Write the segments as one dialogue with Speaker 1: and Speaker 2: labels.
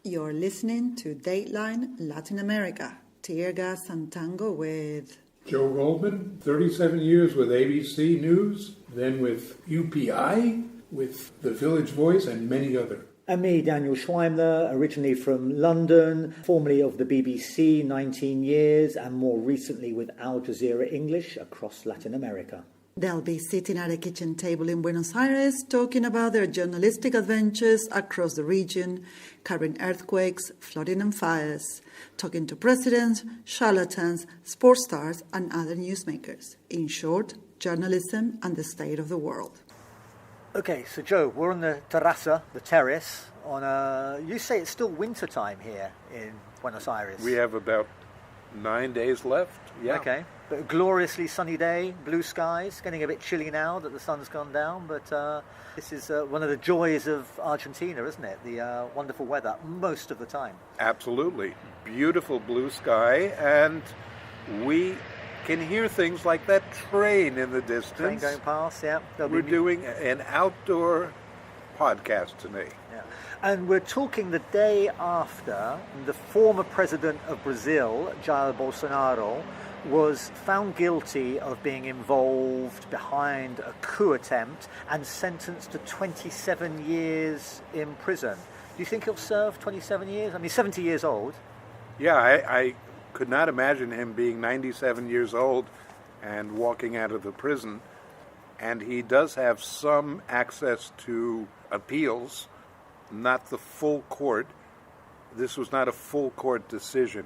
Speaker 1: You're listening to Dateline Latin America, Tear Gas and Tango with
Speaker 2: Joe Goldman, 37 years with ABC News, then with UPI, with The Village Voice, and many other.
Speaker 3: And me, Daniel Schweimler, originally from London, formerly of the BBC, 19 years, and more recently with Al Jazeera English across Latin America.
Speaker 1: They'll be sitting at a kitchen table in Buenos Aires talking about their journalistic adventures across the region, covering earthquakes, flooding and fires, talking to presidents, charlatans, sports stars and other newsmakers. In short, journalism and the state of the world.
Speaker 3: Okay, so Joe, we're on the terraza, the terrace, you say it's still winter time here in Buenos Aires.
Speaker 4: We have about 9 days left, yeah.
Speaker 3: Okay, but a gloriously sunny day, blue skies, getting a bit chilly now that the sun's gone down, but this is one of the joys of Argentina, isn't it? The wonderful weather most of the time.
Speaker 4: Absolutely. Beautiful blue sky, and we can hear things like that train in the distance.
Speaker 3: Train going past, yeah.
Speaker 4: We're doing an outdoor podcast tonight.
Speaker 3: Yeah. And we're talking the day after the former president of Brazil, Jair Bolsonaro, was found guilty of being involved behind a coup attempt and sentenced to 27 years in prison. Do you think he'll serve 27 years? I mean, 70 years old.
Speaker 4: Yeah, I could not imagine him being 97 years old and walking out of the prison. And he does have some access to appeals, not the full court. This was not a full court decision,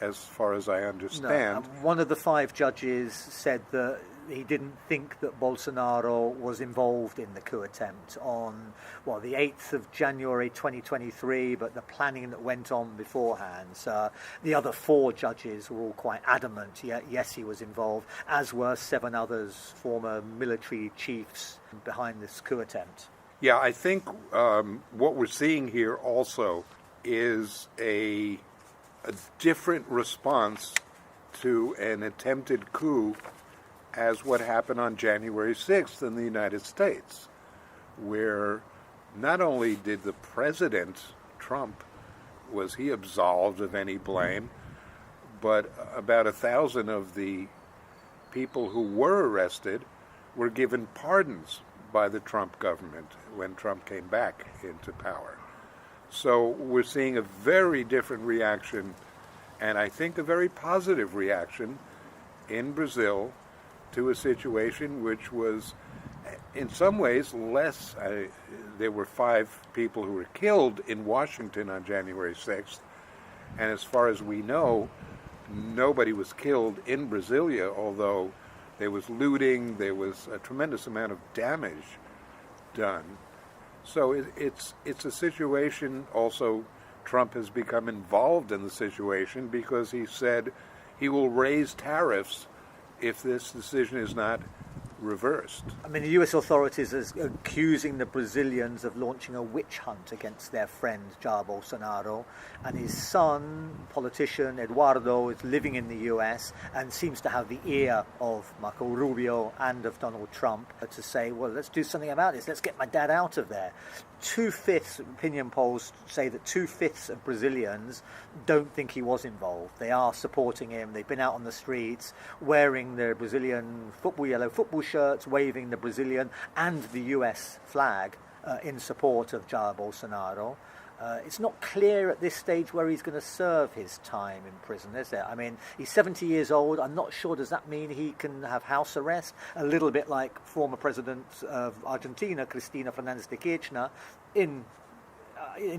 Speaker 4: as far as I understand.
Speaker 3: No, one of the 5 judges said that he didn't think that Bolsonaro was involved in the coup attempt on, the 8th of January 2023, but the planning that went on beforehand. So the other 4 judges were all quite adamant, yes, he was involved, as were 7 others, former military chiefs behind this coup attempt.
Speaker 4: Yeah, I think what we're seeing here also is a different response to an attempted coup as what happened on January 6th in the United States, where not only did the president, Trump, was he absolved of any blame, but about 1,000 of the people who were arrested were given pardons by the Trump government when Trump came back into power. So we're seeing a very different reaction, and I think a very positive reaction in Brazil to a situation which was, in some ways, less. There were 5 people who were killed in Washington on January 6th, and as far as we know, nobody was killed in Brasilia, although there was looting, there was a tremendous amount of damage done. So it's a situation also. Trump has become involved in the situation because he said he will raise tariffs if this decision is not reversed.
Speaker 3: I mean, the US authorities are accusing the Brazilians of launching a witch hunt against their friend Jair Bolsonaro, and his son, politician Eduardo, is living in the US and seems to have the ear of Marco Rubio and of Donald Trump to say, well, let's do something about this, let's get my dad out of there. 2/5 opinion polls say that 2/5 of Brazilians don't think he was involved. They are supporting him. They've been out on the streets wearing their Brazilian yellow football shirts, waving the Brazilian and the US flag in support of Jair Bolsonaro. It's not clear at this stage where he's going to serve his time in prison, is it? I mean, he's 70 years old. I'm not sure, does that mean he can have house arrest? A little bit like former president of Argentina, Cristina Fernández de Kirchner, in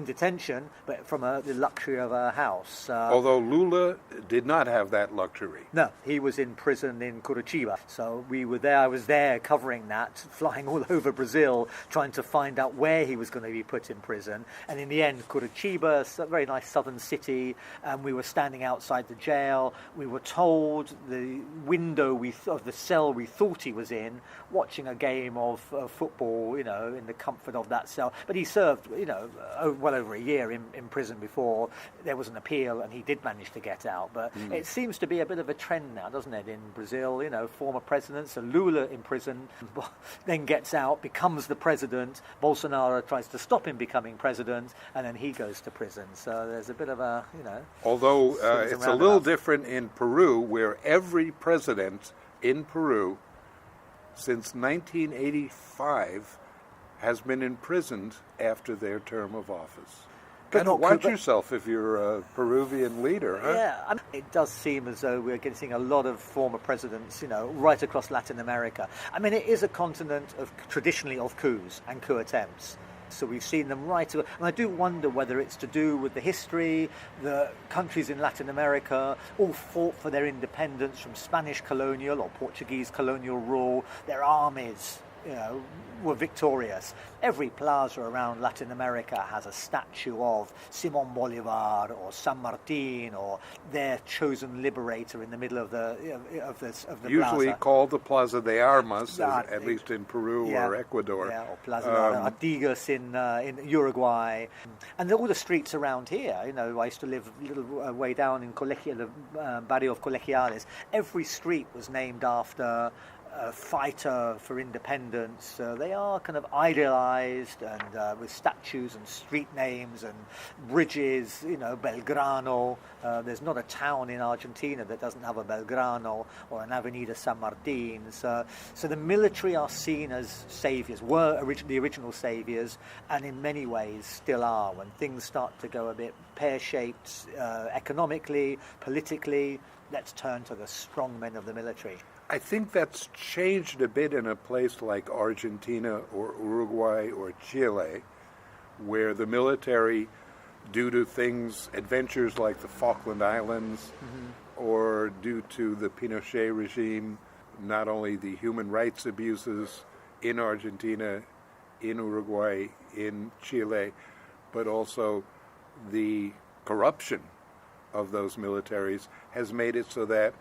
Speaker 3: detention, but from the luxury of a house.
Speaker 4: Although Lula did not have that luxury.
Speaker 3: No, he was in prison in Curitiba. So we were there. I was there covering that, flying all over Brazil, trying to find out where he was going to be put in prison. And in the end, Curitiba, a very nice southern city, and we were standing outside the jail. We were told the window of the cell we thought he was in, watching a game of football, in the comfort of that cell. But he served, well over a year in prison before there was an appeal, and he did manage to get out. But it seems to be a bit of a trend now, doesn't it, in Brazil? Former presidents, so Lula in prison, then gets out, becomes the president. Bolsonaro tries to stop him becoming president, and then he goes to prison. So there's a bit of a,
Speaker 4: Although it's a little different in Peru, where every president in Peru since 1985 has been imprisoned after their term of office. But watch yourself if you're a Peruvian leader, huh?
Speaker 3: Yeah, it does seem as though we're getting a lot of former presidents, right across Latin America. It is a continent traditionally of coups and coup attempts. So we've seen them and I do wonder whether it's to do with the history. The countries in Latin America all fought for their independence from Spanish colonial or Portuguese colonial rule. Their armies, were victorious. Every plaza around Latin America has a statue of Simón Bolívar or San Martín or their chosen liberator in the middle of the
Speaker 4: usually
Speaker 3: plaza.
Speaker 4: Called the Plaza de Armas, at least in Peru or Ecuador.
Speaker 3: Yeah, or Plaza de Artigas in Uruguay. And all the streets around here, I used to live a little way down in the barrio of Colegiales. Every street was named after a fighter for independence. They are kind of idealized and with statues and street names and bridges, Belgrano. There's not a town in Argentina that doesn't have a Belgrano or an Avenida San Martín. So the military are seen as saviors, were the original saviors, and in many ways still are. When things start to go a bit pear-shaped economically, politically, let's turn to the strong men of the military.
Speaker 4: I think that's changed a bit in a place like Argentina or Uruguay or Chile, where the military, due to adventures like the Falkland Islands, or due to the Pinochet regime, not only the human rights abuses in Argentina, in Uruguay, in Chile, but also the corruption of those militaries, has made it so that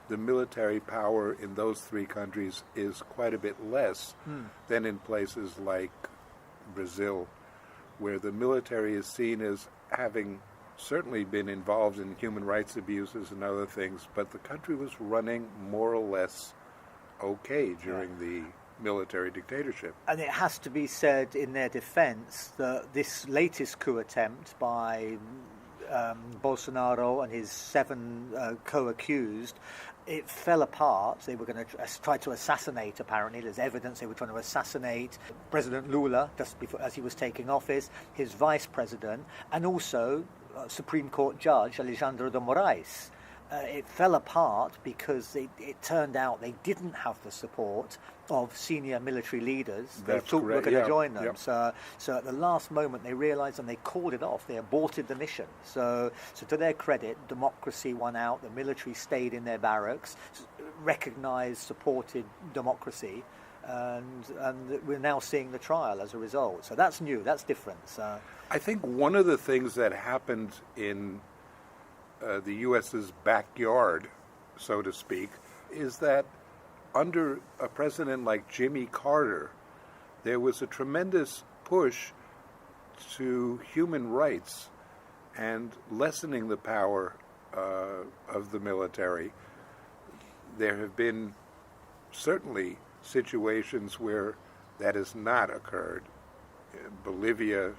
Speaker 4: the military power in those three countries is quite a bit less than in places like Brazil, where the military is seen as having certainly been involved in human rights abuses and other things, but the country was running more or less okay during the military dictatorship.
Speaker 3: And it has to be said in their defense that this latest coup attempt by Bolsonaro and his 7 co-accused, it fell apart. They were going to try to assassinate, apparently. There's evidence they were trying to assassinate President Lula just before, as he was taking office, his vice president, and also Supreme Court Judge Alexandre de Moraes. It fell apart because it turned out they didn't have the support of senior military leaders. They thought were going to join them. So at the last moment they realized and they called it off. They aborted the mission. So to their credit, democracy won out. The military stayed in their barracks, recognized, supported democracy. And we're now seeing the trial as a result. So that's new. That's different. So
Speaker 4: I think one of the things that happened in the U.S.'s backyard, so to speak, is that under a president like Jimmy Carter, there was a tremendous push to human rights and lessening the power of the military. There have been certainly situations where that has not occurred. Bolivia.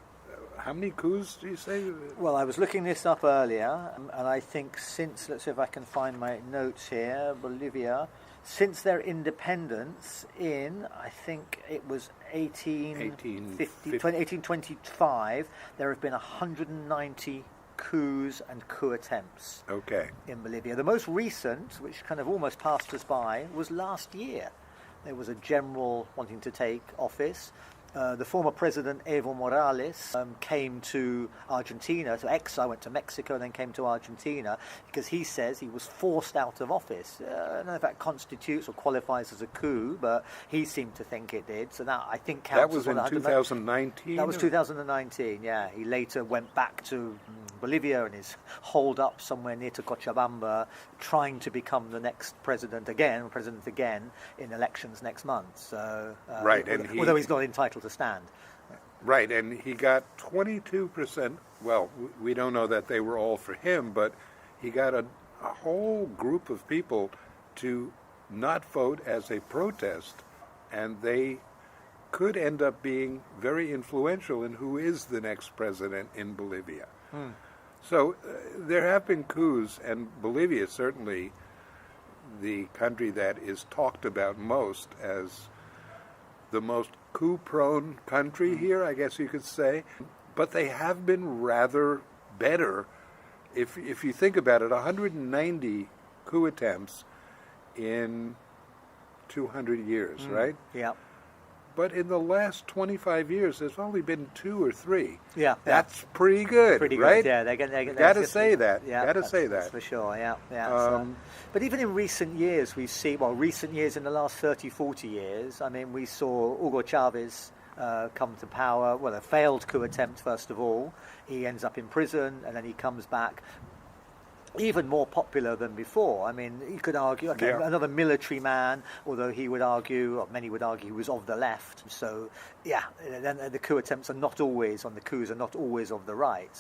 Speaker 4: How many coups do you say?
Speaker 3: Well, I was looking this up earlier, and I think since, let's see if I can find my notes here, Bolivia, since their independence in, I think it was 1825, there have been 190 coups and coup attempts in Bolivia. The most recent, which kind of almost passed us by, was last year. There was a general wanting to take office. The former president, Evo Morales, came to Argentina, to exile, went to Mexico, and then came to Argentina, because he says he was forced out of office. I don't know if that constitutes or qualifies as a coup, but he seemed to think it did. So that, I think, counts.
Speaker 4: That was in 2019?
Speaker 3: That was 2019, yeah. He later went back to Bolivia and is holed up somewhere near to Cochabamba, trying to become the next president again in elections next month. So,
Speaker 4: right, and
Speaker 3: although he's not entitled to stand.
Speaker 4: Right, and he got 22%. Well, we don't know that they were all for him, but he got a whole group of people to not vote as a protest, and they could end up being very influential in who is the next president in Bolivia. So there have been coups, and Bolivia is certainly the country that is talked about most as the most coup-prone country here, I guess you could say. But they have been rather better. If you think about it, 190 coup attempts in 200 years, right?
Speaker 3: Yeah.
Speaker 4: But in the last 25 years, there's only been 2 or 3.
Speaker 3: Yeah.
Speaker 4: That's pretty good,
Speaker 3: Pretty good,
Speaker 4: right?
Speaker 3: yeah.
Speaker 4: Got to say that.
Speaker 3: Yeah,
Speaker 4: Got to say
Speaker 3: that's
Speaker 4: that.
Speaker 3: for sure, yeah. But even in recent years, we see, recent years in the last 30, 40 years, I mean, we saw Hugo Chavez come to power, a failed coup attempt, first of all. He ends up in prison, and then he comes back even more popular than before. I mean, you could argue, another military man, although he would argue, or many would argue, he was of the left. So, then the coup attempts are not always, the coups are not always of the right.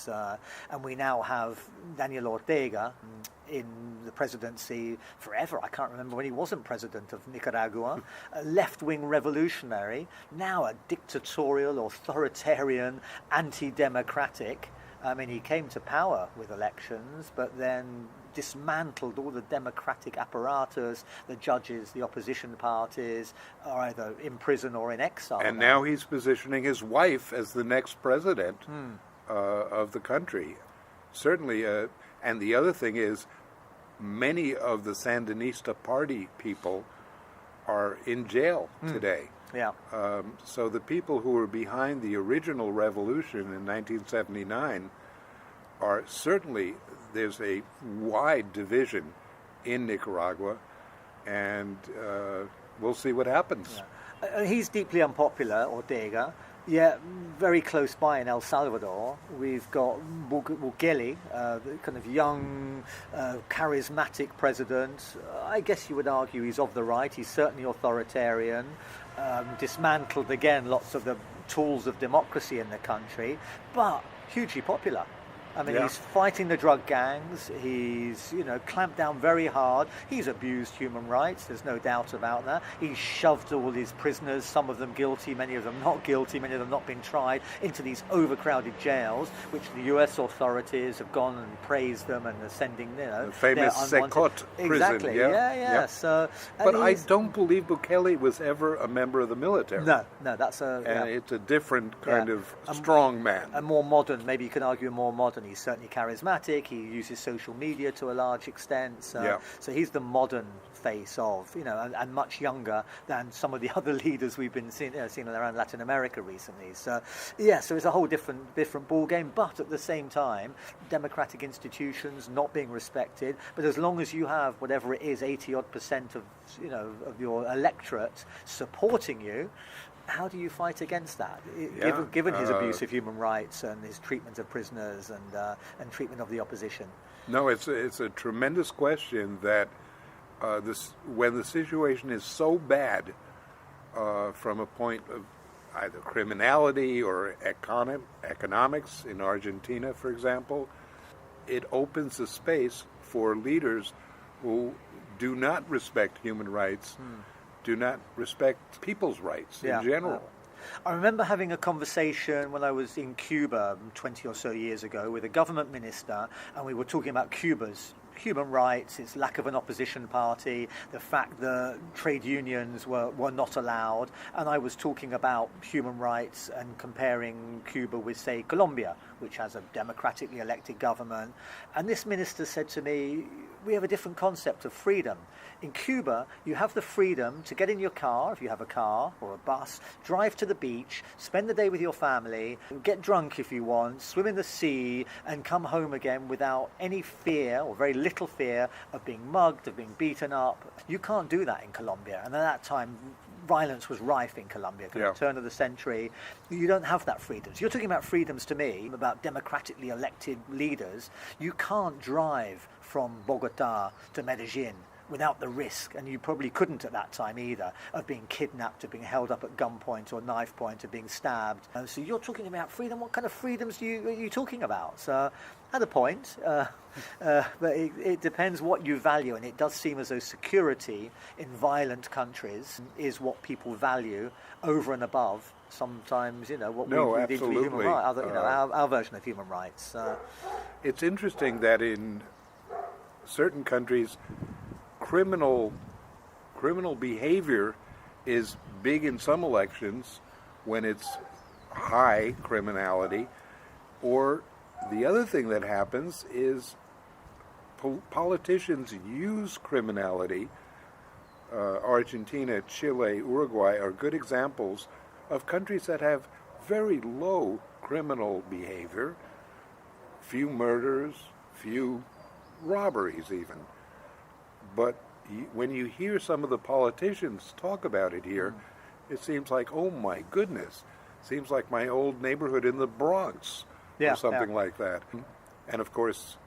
Speaker 3: And we now have Daniel Ortega in the presidency forever. I can't remember when he wasn't president of Nicaragua. A left-wing revolutionary, now a dictatorial, authoritarian, anti-democratic. I mean, he came to power with elections, but then dismantled all the democratic apparatus. The judges, the opposition parties are either in prison or in exile.
Speaker 4: And now he's positioning his wife as the next president of the country. Certainly, and the other thing is, many of the Sandinista party people are in jail today.
Speaker 3: Yeah.
Speaker 4: So the people who were behind the original revolution in 1979 are certainly, there's a wide division in Nicaragua, and we'll see what happens.
Speaker 3: Yeah. He's deeply unpopular, Ortega. Yeah, very close by in El Salvador, we've got Bukele, the kind of young, charismatic president. I guess you would argue he's of the right. He's certainly authoritarian. Dismantled, again, lots of the tools of democracy in the country, but hugely popular. I mean, he's fighting the drug gangs. He's, clamped down very hard. He's abused human rights. There's no doubt about that. He's shoved all his prisoners, some of them guilty, many of them not guilty, many of them not been tried, into these overcrowded jails, which the U.S. authorities have gone and praised them and are sending,
Speaker 4: the famous Secot prison.
Speaker 3: Exactly. Yeah. So,
Speaker 4: but I don't believe Bukele was ever a member of the military.
Speaker 3: No, that's
Speaker 4: it's a different kind of strong man.
Speaker 3: A more modern, maybe you can argue more modern. He's certainly charismatic. He uses social media to a large extent. So he's the modern face of, and much younger than some of the other leaders we've been seeing around Latin America recently. So, so it's a whole different ball game. But at the same time, democratic institutions not being respected. But as long as you have whatever it is, 80% of your electorate supporting you, how do you fight against that, given his abuse of human rights and his treatment of prisoners and treatment of the opposition?
Speaker 4: No, it's a tremendous question that when the situation is so bad from a point of either criminality or economics in Argentina, for example, it opens a space for leaders who do not respect human rights, do not respect people's rights in general.
Speaker 3: I remember having a conversation when I was in Cuba 20 or so years ago with a government minister, and we were talking about Cuba's human rights, its lack of an opposition party, the fact that trade unions were not allowed, and I was talking about human rights and comparing Cuba with, say, Colombia, which has a democratically elected government. And this minister said to me, we have a different concept of freedom. In Cuba, you have the freedom to get in your car, if you have a car or a bus, drive to the beach, spend the day with your family, get drunk if you want, swim in the sea, and come home again without any fear, or very little fear, of being mugged, of being beaten up. You can't do that in Colombia. And at that time, violence was rife in Colombia, kind of turn of the century. You don't have that freedom. So you're talking about freedoms to me, about democratically elected leaders. You can't drive from Bogota to Medellin without the risk, and you probably couldn't at that time either, of being kidnapped, of being held up at gunpoint or knife point, or being stabbed. So you're talking about freedom. What kind of freedoms are you talking about? So at a point, but it depends what you value, and it does seem as though security in violent countries is what people value over and above sometimes, what we deem to be human rights, our version of human rights.
Speaker 4: It's interesting that in certain countries, criminal behavior is big in some elections when it's high criminality, or the other thing that happens is politicians use criminality. Argentina, Chile, Uruguay are good examples of countries that have very low criminal behavior, few murders, few robberies even. But when you hear some of the politicians talk about it here, it seems like, oh my goodness, seems like my old neighborhood in the Bronx or something like that. And of course,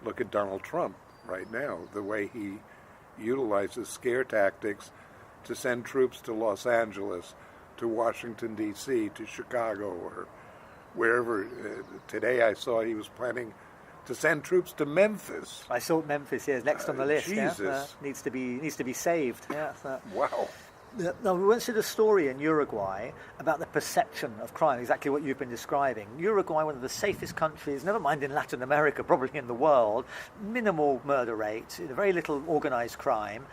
Speaker 4: look at Donald Trump right now, the way he utilizes scare tactics to send troops to Los Angeles, to Washington, D.C., to Chicago, or wherever. Today I saw he was planning to send troops to Memphis.
Speaker 3: I saw Memphis, yes, next on the list.
Speaker 4: Jesus.
Speaker 3: Needs to be saved. Yeah.
Speaker 4: Wow.
Speaker 3: Now, we went through the story in Uruguay about the perception of crime, exactly what you've been describing. Uruguay, one of the safest countries, never mind in Latin America, probably in the world, minimal murder rate, very little organized crime,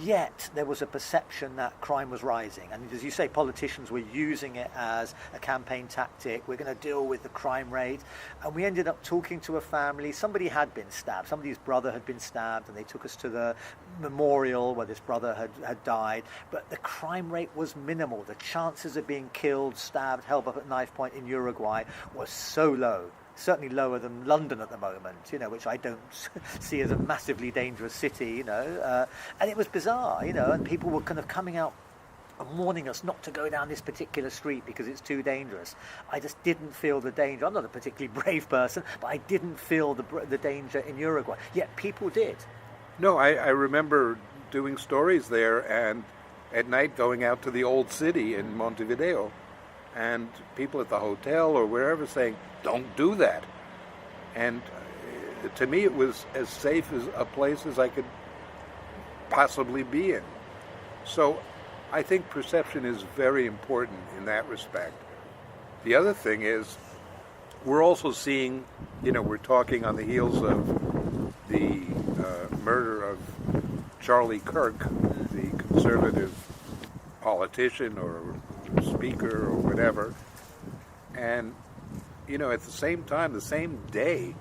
Speaker 3: yet there was a perception that crime was rising. And as you say, politicians were using it as a campaign tactic. We're going to deal with the crime rate. And we ended up talking to a family. Somebody had been stabbed. Somebody's brother had been stabbed, and they took us to the memorial where this brother had died. But the crime rate was minimal. The chances of being killed, stabbed, held up at knife point in Uruguay was so low, certainly lower than London at the moment, which I don't see as a massively dangerous city, and it was bizarre, and people were kind of coming out and warning us not to go down this particular street because it's too dangerous. I just didn't feel the danger. I'm not a particularly brave person, but I didn't feel the danger in Uruguay, yet people did.
Speaker 4: No, I remember doing stories there, and at night going out to the old city in Montevideo, and people at the hotel or wherever saying, don't do that. And to me it was as safe as a place as I could possibly be in. So I think perception is very important in that respect. The other thing is, we're also seeing, we're talking on the heels of the murder of Charlie Kirk, the conservative politician or speaker or whatever. And, at the same time, the same day,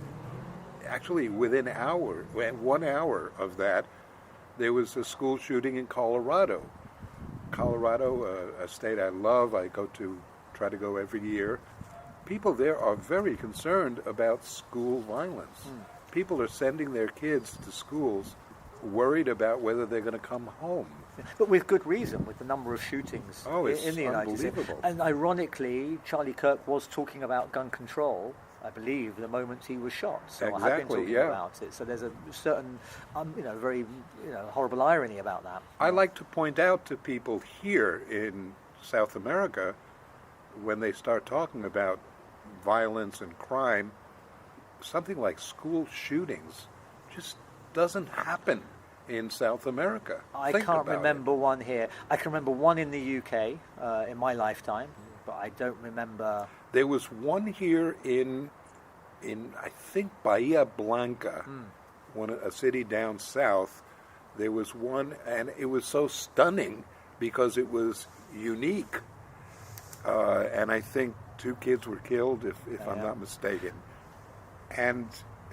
Speaker 4: actually within 1 hour of that, there was a school shooting in Colorado. Colorado, a state I love, I try to go every year. People there are very concerned about school violence. People are sending their kids to schools worried about whether they're going to come home.
Speaker 3: But with good reason, with the number of shootings in the United States. And ironically, Charlie Kirk was talking about gun control, I believe, the moment he was shot. So
Speaker 4: exactly,
Speaker 3: I have been talking about it. So there's a certain, very, horrible irony about that.
Speaker 4: I like to point out to people here in South America, when they start talking about violence and crime, something like school shootings just doesn't happen in South America.
Speaker 3: I can't remember one here. I can remember one in the UK in my lifetime, but I don't remember.
Speaker 4: There was one here in I think Bahia Blanca, a city down south. There was one, and it was so stunning because it was unique. And I think 2 kids were killed, if I'm not mistaken. And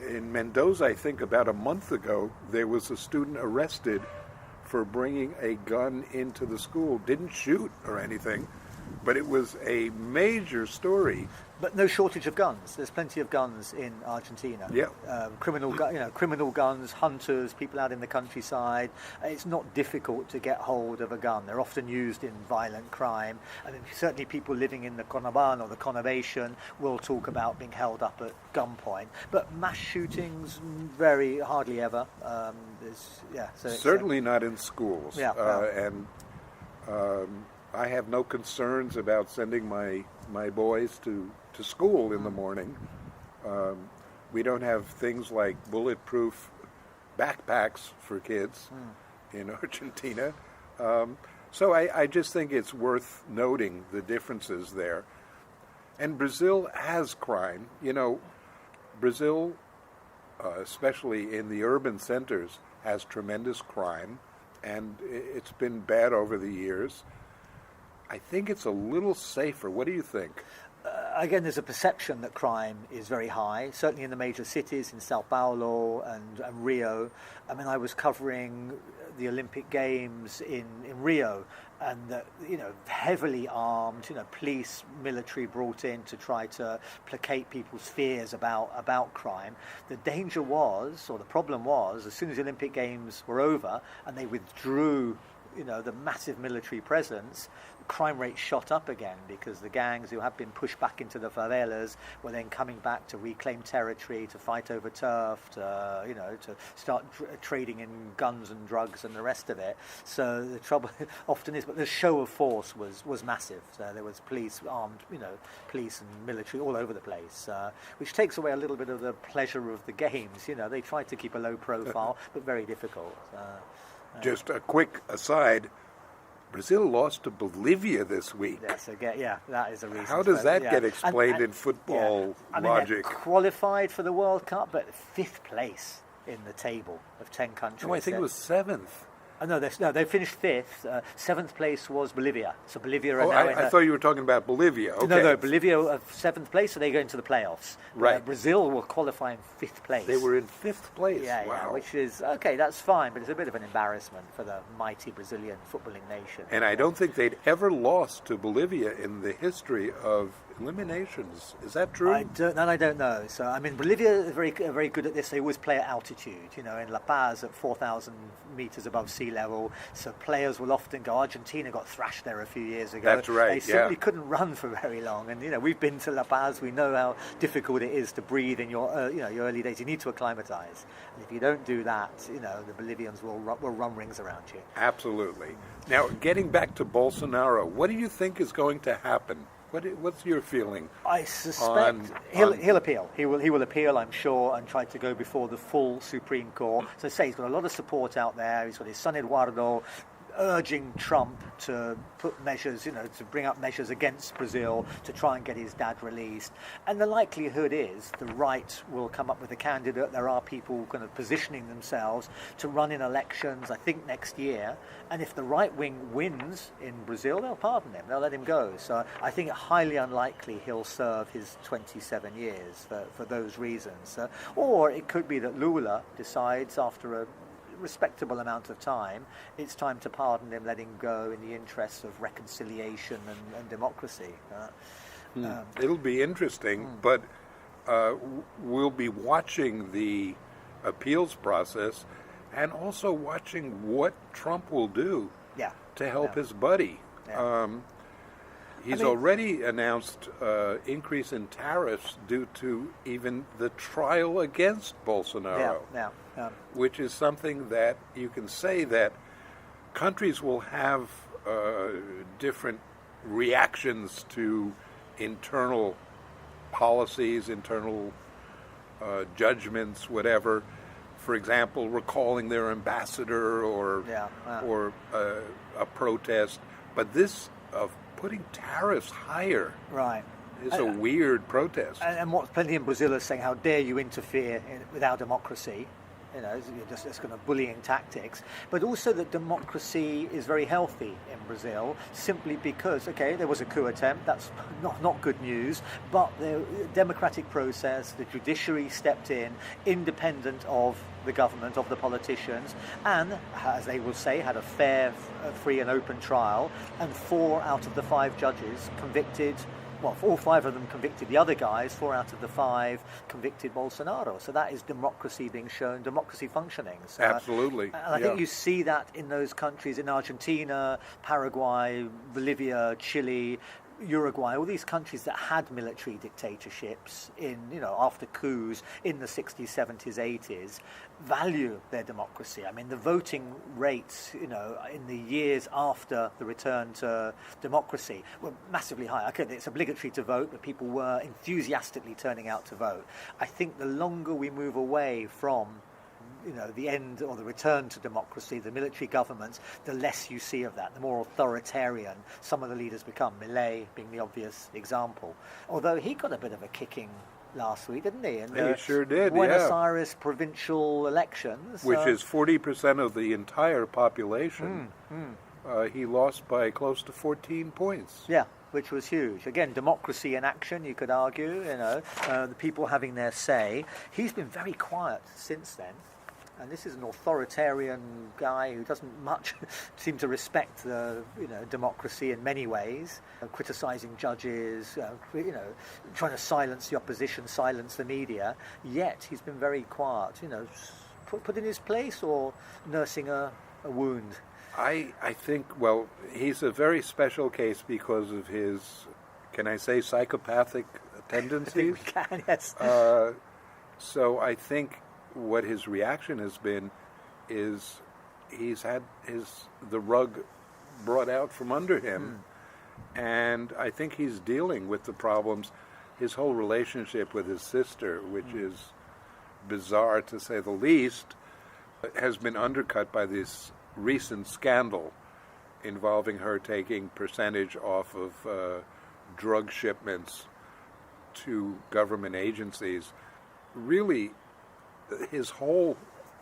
Speaker 4: in Mendoza, I think about a month ago, there was a student arrested for bringing a gun into the school. Didn't shoot or anything, but it was a major story
Speaker 3: But no shortage of guns. There's plenty of guns in Argentina.
Speaker 4: Yeah.
Speaker 3: Criminal guns, hunters, people out in the countryside. It's not difficult to get hold of a gun. They're often used in violent crime. I mean, certainly people living in the Conurbano or the conurbation will talk about being held up at gunpoint. But mass shootings, hardly ever.
Speaker 4: Certainly not in schools.
Speaker 3: Yeah.
Speaker 4: And I have no concerns about sending my boys to school in the morning. We don't have things like bulletproof backpacks for kids in Argentina. So I just think it's worth noting the differences there. And Brazil has crime. Brazil, especially in the urban centers, has tremendous crime, and it's been bad over the years. I think it's a little safer. What do you think?
Speaker 3: Again, there's a perception that crime is very high, certainly in the major cities, in Sao Paulo and Rio. I mean, I was covering the Olympic Games in Rio, and heavily armed, police, military brought in to try to placate people's fears about crime. The danger was, or the problem was, as soon as the Olympic Games were over and they withdrew the massive military presence, crime rate shot up again because the gangs who had been pushed back into the favelas were then coming back to reclaim territory, to fight over turf, to start trading in guns and drugs and the rest of it. So the trouble often is, but the show of force was massive. So there was police, armed, police and military all over the place, which takes away a little bit of the pleasure of the games. They tried to keep a low profile, but very difficult.
Speaker 4: Just a quick aside, Brazil lost to Bolivia this week.
Speaker 3: Yes, that is a reason.
Speaker 4: How does that get explained in football logic?
Speaker 3: They qualified for the World Cup, but 5th place in the table of 10 countries.
Speaker 4: No, I think it was 7th.
Speaker 3: They finished 5th. 7th place was Bolivia. So Bolivia are now
Speaker 4: I thought you were talking about Bolivia. Okay.
Speaker 3: No, Bolivia are 7th place, so they go into the playoffs.
Speaker 4: Right.
Speaker 3: Brazil will qualify in 5th place.
Speaker 4: They were in 5th place.
Speaker 3: Yeah, which is, okay, that's fine, but it's a bit of an embarrassment for the mighty Brazilian footballing nation.
Speaker 4: And I don't think they'd ever lost to Bolivia in the history of eliminations. Is that true?
Speaker 3: I don't know. So, I mean, Bolivia is very good at this. They always play at altitude, in La Paz at 4,000 meters above sea level. So players will often go. Argentina got thrashed there a few years ago.
Speaker 4: That's right.
Speaker 3: They simply couldn't run for very long. And, we've been to La Paz. We know how difficult it is to breathe in your early days. You need to acclimatize. And if you don't do that, the Bolivians will run rings around you.
Speaker 4: Absolutely. Now, getting back to Bolsonaro, what do you think is going to happen? What's your feeling?
Speaker 3: I suspect he'll appeal. He will appeal, I'm sure, and try to go before the full Supreme Court. So I say he's got a lot of support out there. He's got his son Eduardo urging Trump to put measures, to bring up measures against Brazil to try and get his dad released. And the likelihood is the right will come up with a candidate. There are people kind of positioning themselves to run in elections, I think, next year. And if the right wing wins in Brazil, they'll pardon him. They'll let him go. So I think it's highly unlikely he'll serve his 27 years for those reasons. Or it could be that Lula decides after a respectable amount of time, it's time to pardon him, let him go in the interests of reconciliation and democracy.
Speaker 4: It'll be interesting, but we'll be watching the appeals process and also watching what Trump will do to help his buddy. He's already announced increase in tariffs due to even the trial against Bolsonaro, which is something that you can say that countries will have different reactions to internal policies, internal judgments, whatever. For example, recalling their ambassador or a protest. But this of putting tariffs higher is a weird protest.
Speaker 3: And what plenty in Brazil is saying, how dare you interfere with our democracy? Just kind of bullying tactics. But also that democracy is very healthy in Brazil, simply because, there was a coup attempt, that's not good news, but the democratic process, the judiciary stepped in, independent of the government, of the politicians, and, as they will say, had a fair, free and open trial, and 4 out of the 5 judges convicted well, all 5 of them convicted the other guys, 4 out of the 5 convicted Bolsonaro. So that is democracy being shown, democracy functioning. So,
Speaker 4: Absolutely.
Speaker 3: And I think you see that in those countries, in Argentina, Paraguay, Bolivia, Chile, Uruguay, all these countries that had military dictatorships in, after coups in the 60s, 70s, 80s, value their democracy. I mean, the voting rates, in the years after the return to democracy were massively high. Okay, it's obligatory to vote, but people were enthusiastically turning out to vote. I think the longer we move away from the end or the return to democracy, the military governments, the less you see of that, the more authoritarian some of the leaders become, Milei being the obvious example. Although he got a bit of a kicking last week, didn't he?
Speaker 4: He sure did,
Speaker 3: Buenos Aires provincial elections.
Speaker 4: Which is 40% of the entire population. He lost by close to 14 points.
Speaker 3: Yeah, which was huge. Again, democracy in action, you could argue, the people having their say. He's been very quiet since then. And this is an authoritarian guy who doesn't much seem to respect democracy in many ways, criticising judges, trying to silence the opposition, silence the media. Yet he's been very quiet, put in his place or nursing a wound.
Speaker 4: I think, well, he's a very special case because of his, can I say, psychopathic tendencies?
Speaker 3: I think we can, yes.
Speaker 4: So I think what his reaction has been is he's had the rug brought out from under him. And I think he's dealing with the problems. His whole relationship with his sister, which is bizarre to say the least, has been undercut by this recent scandal involving her taking percentage off of drug shipments to government agencies. Really, his whole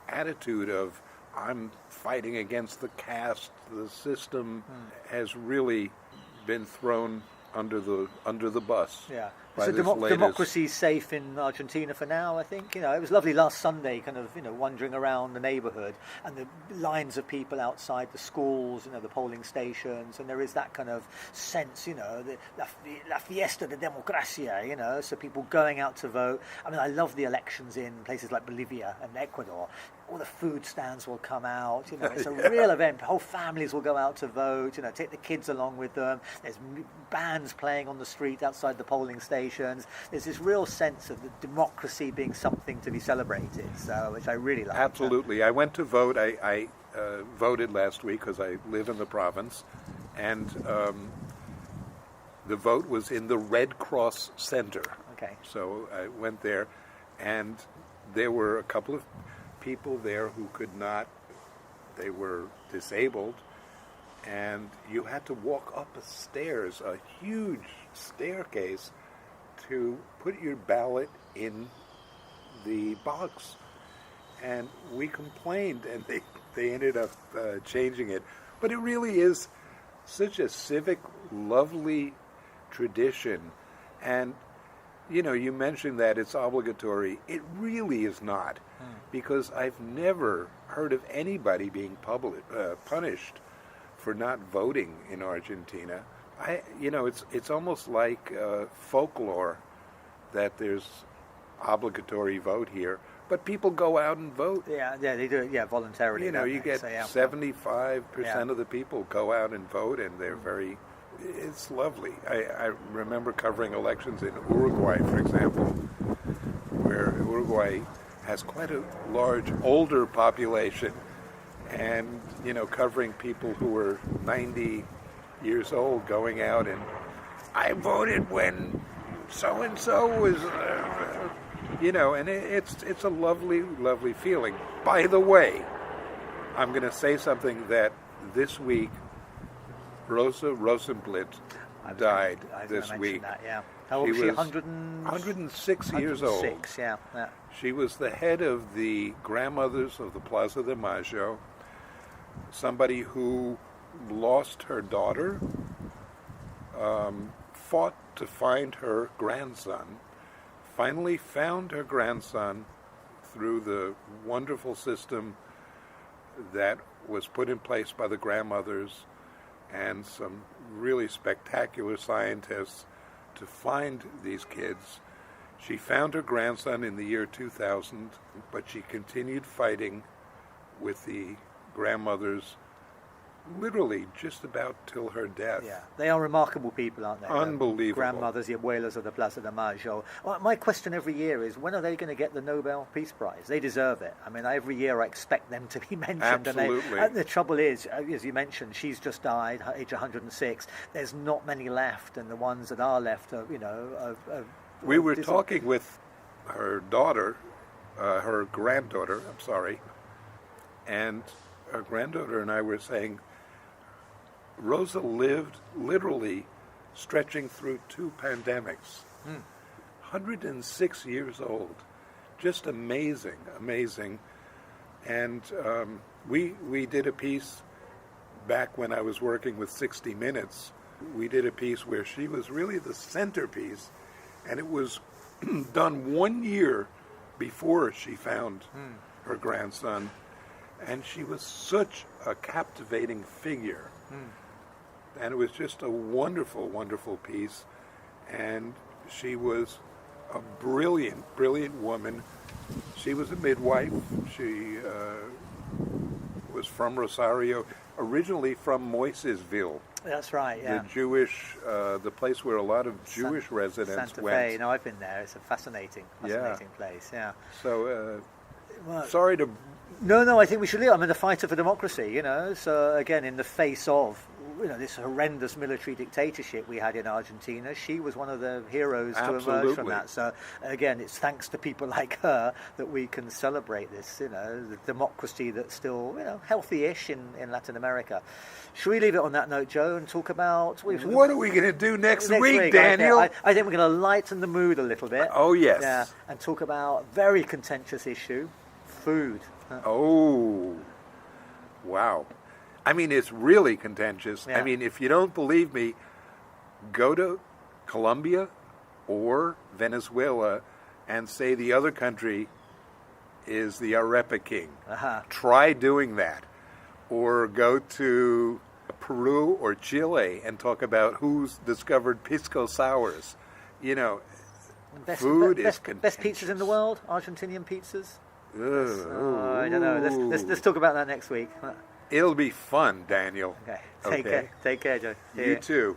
Speaker 4: attitude of I'm fighting against the caste, the system, has really been thrown under the bus.
Speaker 3: Yeah. So democracy's safe in Argentina for now, I think. It was lovely last Sunday, kind of, wandering around the neighborhood and the lines of people outside the schools, the polling stations, and there is that kind of sense, la fiesta de democracia, so people going out to vote. I mean, I love the elections in places like Bolivia and Ecuador. All the food stands will come out, it's a real event. Whole families will go out to vote, take the kids along with them. There's bands playing on the street outside the polling stations. There's this real sense of the democracy being something to be celebrated, which I really like.
Speaker 4: Absolutely. I went to vote. I voted last week because I live in the province, and the vote was in the Red Cross Center.
Speaker 3: Okay.
Speaker 4: So I went there, and there were a couple of people there who could not, they were disabled, and you had to walk up a stairs, a huge staircase, to put your ballot in the box. And we complained, and they ended up changing it. But it really is such a civic, lovely tradition. And, you mentioned that it's obligatory. It really is not, because I've never heard of anybody being punished for not voting in Argentina. It's almost like folklore that there's obligatory vote here, but people go out and vote.
Speaker 3: Yeah, they do it, voluntarily.
Speaker 4: You get 75% of the people go out and vote, and they're very. It's lovely. I remember covering elections in Uruguay, for example, where Uruguay has quite a large older population, and covering people who were 90 years old going out, and I voted when so and so was and it's a lovely feeling. By the way, I'm going to say something that this week Rosa Rosenblit died this week.
Speaker 3: That, yeah. How old was she?
Speaker 4: 106 years old.
Speaker 3: 106, yeah.
Speaker 4: She was the head of the grandmothers of the Plaza de Mayo, somebody who lost her daughter, fought to find her grandson, finally found her grandson through the wonderful system that was put in place by the grandmothers and some really spectacular scientists to find these kids. She found her grandson in the year 2000, but she continued fighting with the grandmothers literally just about till her death.
Speaker 3: Yeah, they are remarkable people, aren't they?
Speaker 4: Unbelievable.
Speaker 3: Grandmothers, the abuelas of the Plaza de Mayo. Well, my question every year is, when are they going to get the Nobel Peace Prize? They deserve it. I mean, every year I expect them to be mentioned.
Speaker 4: Absolutely.
Speaker 3: And the trouble is, as you mentioned, she's just died, age 106. There's not many left, and the ones that are left are,
Speaker 4: We were talking with her daughter, her granddaughter, and her granddaughter and I were saying, Rosa lived literally stretching through 2 pandemics. 106 years old. Just amazing. And we did a piece back when I was working with 60 Minutes. We did a piece where she was really the centerpiece, and it was done 1 year before she found her grandson. And she was such a captivating figure. And it was just a wonderful, wonderful piece. And she was a brilliant, brilliant woman. She was a midwife. She was from Rosario, originally from Moisesville.
Speaker 3: That's right, yeah.
Speaker 4: The Jewish, the place where a lot of Jewish residents
Speaker 3: Santa
Speaker 4: went.
Speaker 3: Fe. No, I've been there. It's a fascinating place, yeah.
Speaker 4: So,
Speaker 3: Well,
Speaker 4: sorry to...
Speaker 3: No, I think we should leave. I mean, the fighter for democracy, So, again, in the face of, this horrendous military dictatorship we had in Argentina, she was one of the heroes to emerge from that. So, again, it's thanks to people like her that we can celebrate this, the democracy that's still, healthy-ish in Latin America. Should we leave it on that note, Joe, and talk about...
Speaker 4: What are we going to do next week, Daniel?
Speaker 3: I think we're going to lighten the mood a little bit.
Speaker 4: Oh, yes.
Speaker 3: Yeah, and talk about a very contentious issue, food.
Speaker 4: Oh, wow. I mean, it's really contentious.
Speaker 3: Yeah.
Speaker 4: I mean, if you don't believe me, go to Colombia or Venezuela and say the other country is the arepa king. Try doing that. Or go to Peru or Chile and talk about who's discovered pisco sours. Food is contentious.
Speaker 3: Best pizzas in the world? Argentinian pizzas? I don't know. Let's talk about that next week.
Speaker 4: It'll be fun, Daniel.
Speaker 3: Okay. Take care, Joe.
Speaker 4: You too.